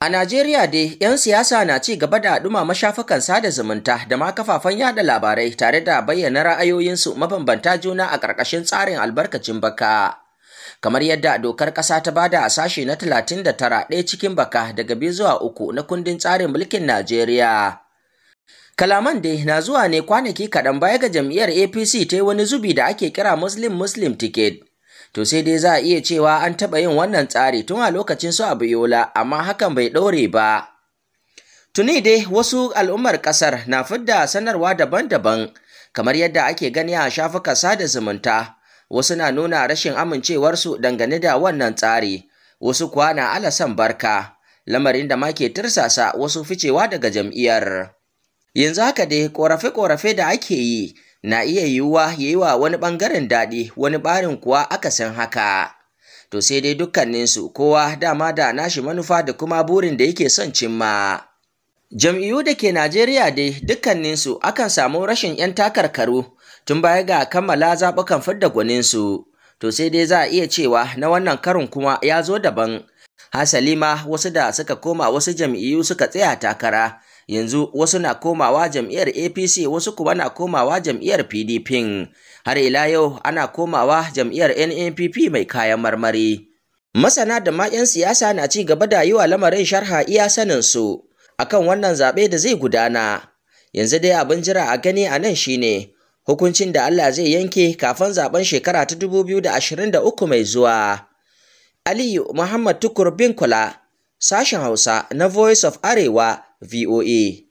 A Najeriya dai, 'yan siyasa na ci gaba da ɗumama shafukan sada zumunta da ma kafafen yada labarai tare da bayyana ra'ayoyinsu mabambanta juna a ƙarƙashin tsarin albarkacin baka. Kamar yadda dokar ƙasa ta bada a sashe na 39 ɗaya cikin baka daga 2 zuwa 3 na kundin tsarin mulkin Najeriya. Kalaman dai na zuwa ne kwanaki kaɗan baya ga jam'iyyar APC ta yi wani zubi da ake kira Muslim ticket. To sai dai za a iya cewa an taɓa yin wannan tsari tun a lokacin su Abiola, amma hakan bai ɗore ba. Tuni dai wasu al'ummar ƙasar na fidda sanarwa daban-daban, kamar yadda ake gani a shafukan sada zumunta. Wasu na nuna rashin amincewarsu dangane da wannan tsari, wasu kuwa na alasan barka, lamarin da ma ke tirsasa wasu ficewa daga jam'iyyar. Yanzu haka dai ƙorafe-ƙorafe da ake yi na iya yiwuwa ya yi wa wani ɓangaren daɗi, wani ɓarin kuwa akasin haka. To sai dai dukkaninsu kowa dama da nashi manufa da kuma burin da yake son cimma. Jam'iyyu da ke Najeriya dai dukkaninsu akan samu rashin 'yan takarkaru tun baya ga kammala zaɓukan fidda gwaninsu. To sai dai za a iya cewa na wannan karin kuma ya zo daban. Hasali ma wasu da suka koma wasu jam'iyyu suka tsaya takara. Yanzu wasu na komawa jam'iyyar APC, wasu kuma na komawa jam'iyyar PDP. Har ila yau ana komawa jam'iyyar NNPP mai kayan marmari. Masana da ma 'yan siyasa na ci gaba da yi wa lamarin sharha iya saninsu akan wannan zaɓe da zai gudana. Yanzu dai abin jira a gani a nan shine hukuncin da Allah zai yanke kafin zaben shekara ta 2023 mai zuwa. Aliyu Muhammad Tukur Binkula, sashen Hausa na Voice of Arewa, VOA.